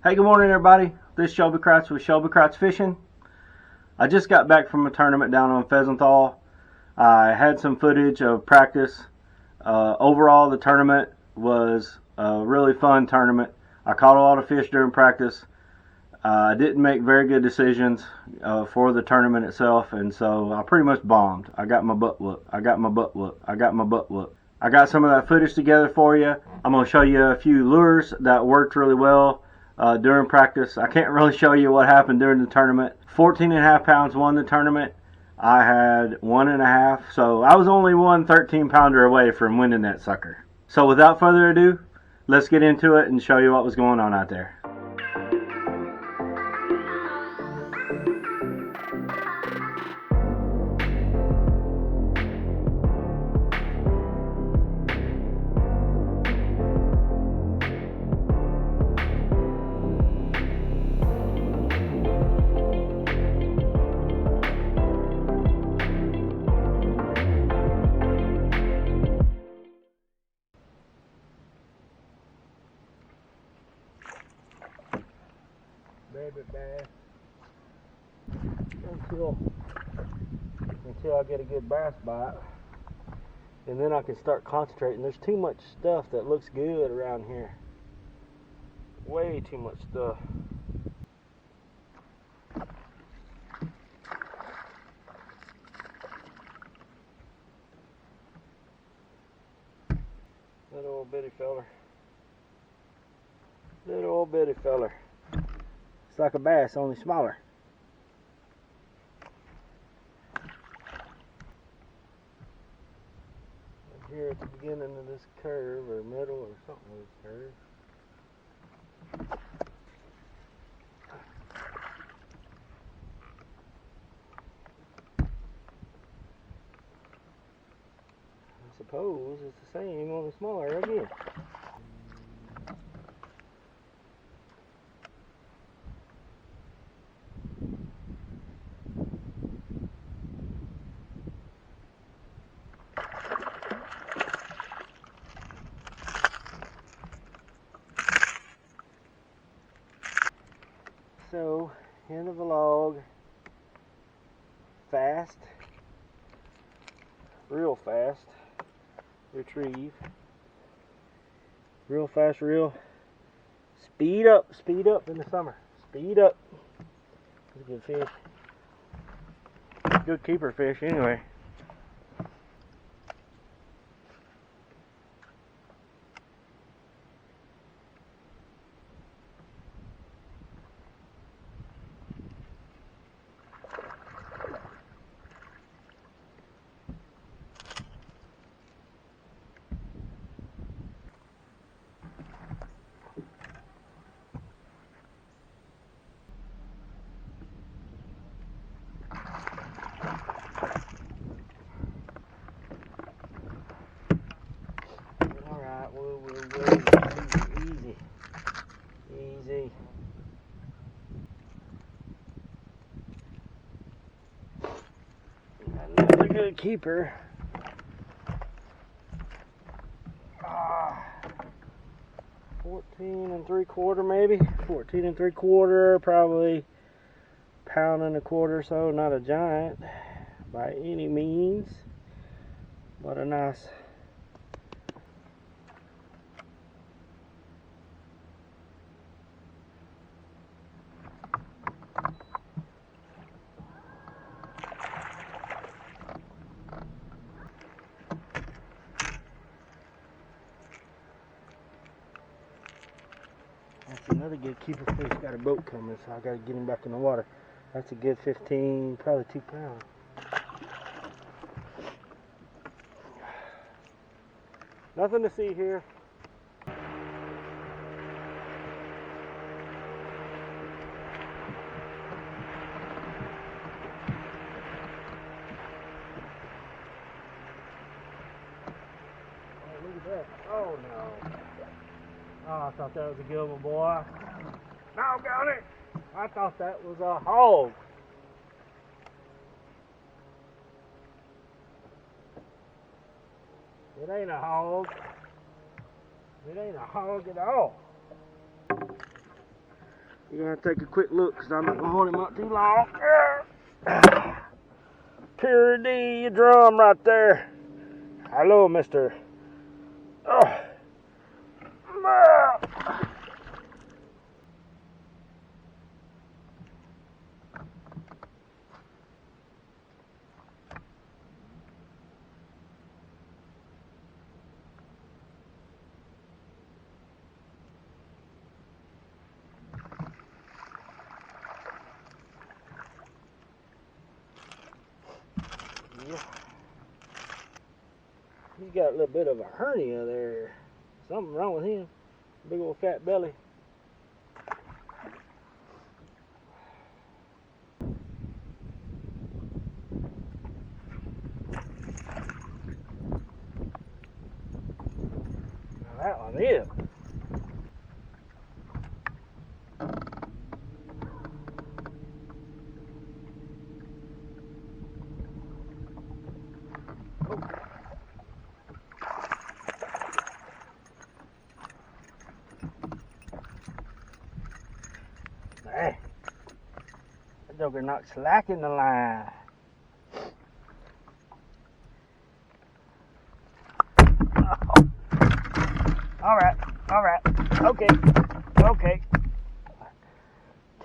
Hey, good morning everybody. This is Shelby with Shelby Fishing. I just got back from a tournament down on Fesenthal. I had some footage of practice. Overall, the tournament was a really fun tournament. I caught a lot of fish during practice. I didn't make very good decisions for the tournament itself, and so I pretty much bombed. I got my butt whooped. I got some of that footage together for you. I'm going to show you a few lures that worked really well during practice. I can't really show you what happened during the tournament. 14.5 pounds won the tournament. I had 1.5, so I was only one 13-pounder away from winning that sucker. So without further ado, let's get into it and show you what was going on out there. Baby bass until I get a good bass bite, and then I can start concentrating. There's too much stuff that looks good around here. Way too much stuff. Little old bitty feller. Little old bitty feller. It's like a bass, only smaller. And here at the beginning of this curve, or middle, or something of this curve. I suppose it's the same, only smaller again. So, end of the log. Fast. Real fast. Retrieve. Real fast, real. Speed up in the summer. Speed up. It's a good fish. Good keeper fish anyway. Easy. Another good keeper. 14 3/4 maybe. 14 3/4, probably pound and a quarter or so. Not a giant by any means, but a nice. That's another good keeper fish. Got a boat coming, so I gotta get him back in the water. That's a good 15, probably 2 pounds. Nothing to see here. Oh, look at that. Oh no. Oh, I thought that was a good one, boy. Doggone it! I thought that was a hog. It ain't a hog. It ain't a hog at all. You're gonna take a quick look because I'm not gonna hold him up too long. Purity drum right there. Hello, mister. Oh. Yeah. He's got a little bit of a hernia there. Something wrong with him. Big old fat belly. Now that one is. Hey, that joker not slacking the line. Oh. All right, okay.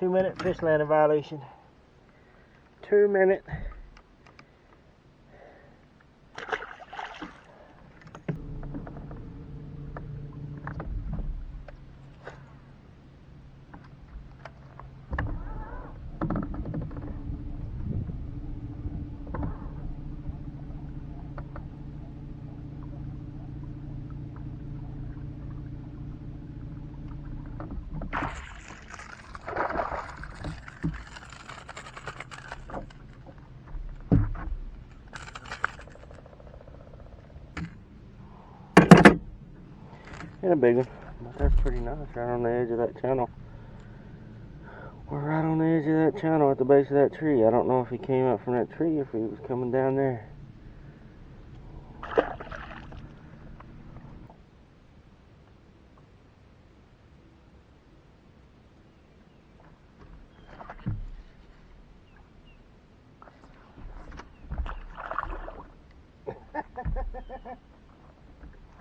2-minute fish landing violation. 2 minute. And a big one, but that's pretty nice, right on the edge of that channel. We're right on the edge of that channel at the base of that tree. I don't know if he came up from that tree or if he was coming down there.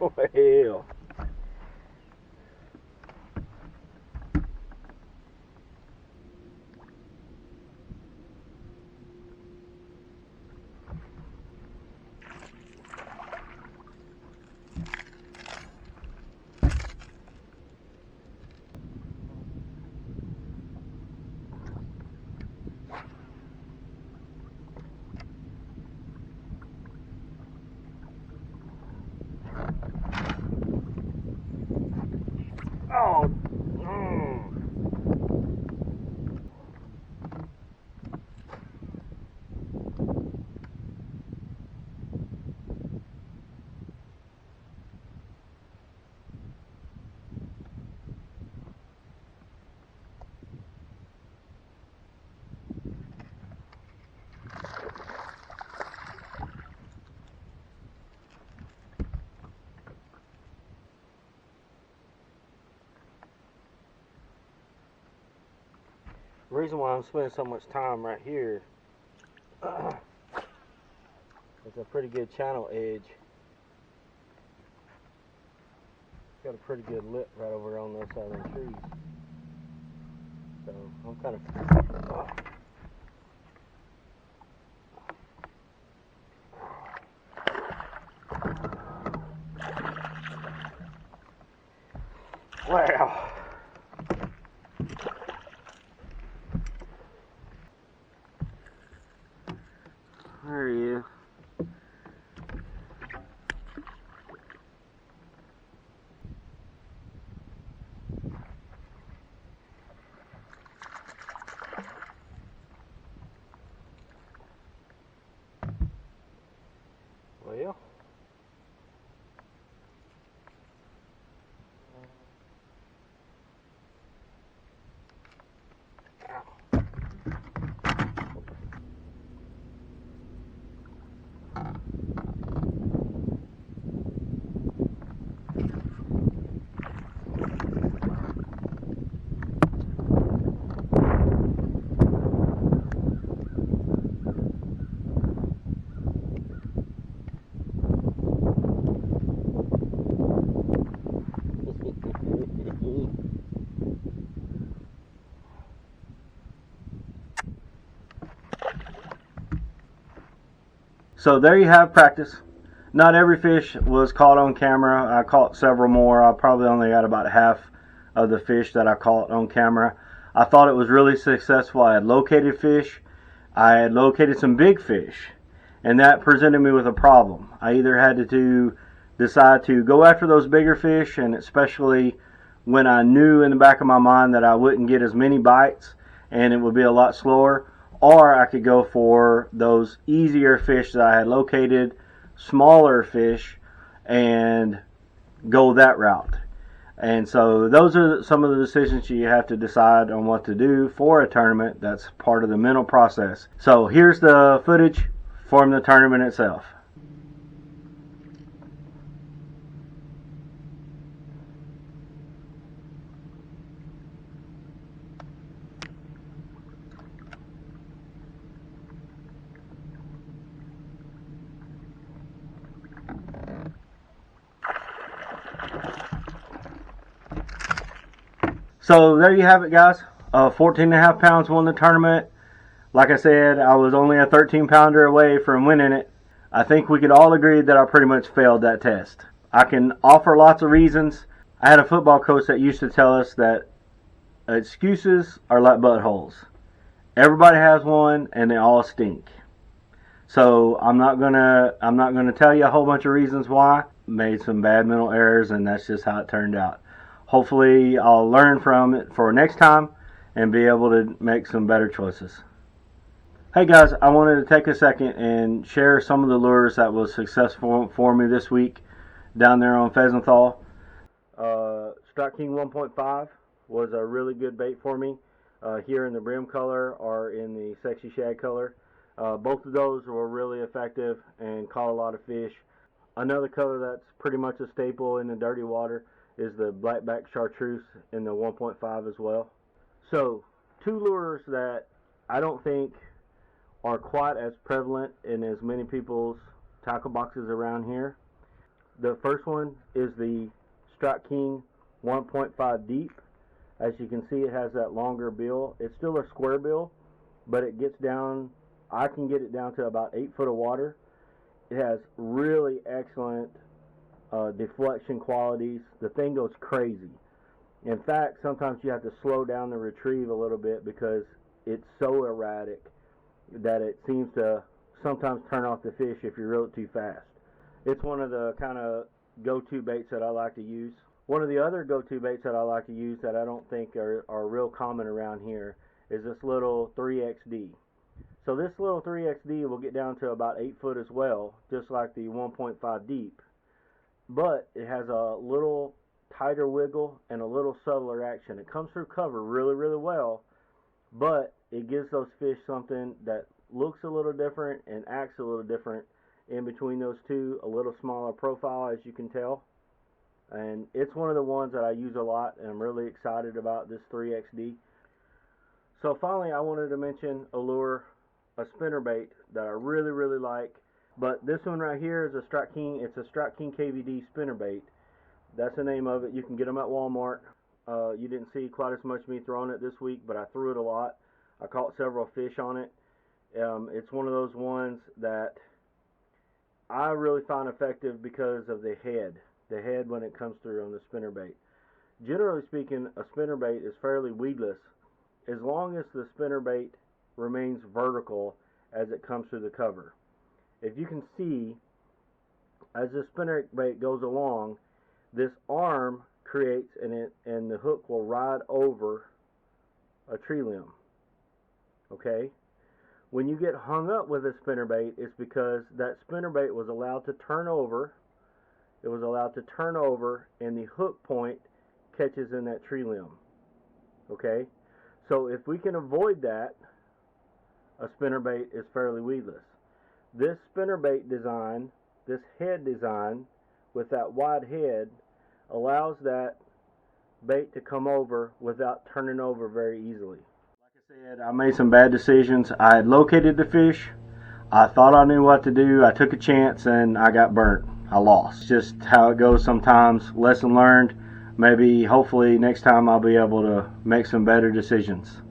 Oh hell. Oh. The reason why I'm spending so much time right here it's a pretty good channel edge. Got a pretty good lip right over on this side of the trees. So I'm kind of wow. There he is. So there you have practice. Not every fish was caught on camera. I caught several more. I probably only got about half of the fish that I caught on camera. I thought it was really successful. I had located fish. I had located some big fish, and that presented me with a problem. I either had to decide to go after those bigger fish, and especially when I knew in the back of my mind that I wouldn't get as many bites and it would be a lot slower, or I could go for those easier fish that I had located, smaller fish, and go that route. And so those are some of the decisions you have to decide on what to do for a tournament. That's part of the mental process. So here's the footage from the tournament itself. So there you have it, guys. 14.5 pounds won the tournament. Like I said, I was only a 13-pounder away from winning it. I think we could all agree that I pretty much failed that test. I can offer lots of reasons. I had a football coach that used to tell us that excuses are like buttholes. Everybody has one, and they all stink. So I'm not gonna tell you a whole bunch of reasons why. Made some bad mental errors, and that's just how it turned out. Hopefully I'll learn from it for next time and be able to make some better choices. Hey guys, I wanted to take a second and share some of the lures that was successful for me this week down there on Fesenthal. Strike King 1.5 was a really good bait for me here in the brim color or in the sexy shad color. Both of those were really effective and caught a lot of fish. Another color that's pretty much a staple in the dirty water is the blackback chartreuse in the 1.5 as well. So, two lures that I don't think are quite as prevalent in as many people's tackle boxes around here. The first one is the Strike King 1.5 deep. As you can see, it has that longer bill. It's still a square bill, but it gets down, I can get it down to about 8 foot of water. It has really excellent deflection qualities. The thing goes crazy. In fact, sometimes you have to slow down the retrieve a little bit because it's so erratic that it seems to sometimes turn off the fish if you reel it too fast. It's one of the kind of go-to baits that I like to use. One of the other go-to baits that I like to use that I don't think are real common around here is this little 3XD. So this little 3XD will get down to about 8 foot as well, just like the 1.5 deep. But it has a little tighter wiggle and a little subtler action. It comes through cover really, really well, but it gives those fish something that looks a little different and acts a little different in between those two. A little smaller profile, as you can tell. And it's one of the ones that I use a lot, and I'm really excited about this 3XD. So finally, I wanted to mention a lure, a spinnerbait that I really, really like. But this one right here is a Strike King. It's a Strike King KVD spinnerbait. That's the name of it. You can get them at Walmart. You didn't see quite as much me throwing it this week, but I threw it a lot. I caught several fish on it. It's one of those ones that I really found effective because of the head when it comes through on the spinnerbait. Generally speaking, a spinnerbait is fairly weedless as long as the spinnerbait remains vertical as it comes through the cover. If you can see, as the spinnerbait goes along, this arm creates and the hook will ride over a tree limb. Okay? When you get hung up with a spinnerbait, it's because that spinnerbait was allowed to turn over. It was allowed to turn over, and the hook point catches in that tree limb. Okay? So if we can avoid that, a spinnerbait is fairly weedless. This spinnerbait design, this head design with that wide head, allows that bait to come over without turning over very easily. Like I said, I made some bad decisions. I had located the fish. I thought I knew what to do. I took a chance and I got burnt. I lost. It's just how it goes sometimes. Lesson learned. Maybe, hopefully, next time I'll be able to make some better decisions.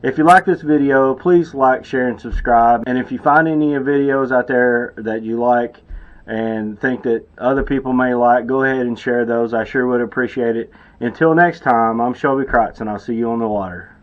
If you like this video, please like, share, and subscribe. And if you find any videos out there that you like and think that other people may like, go ahead and share those. I sure would appreciate it. Until next time, I'm Shelby Crossett, and I'll see you on the water.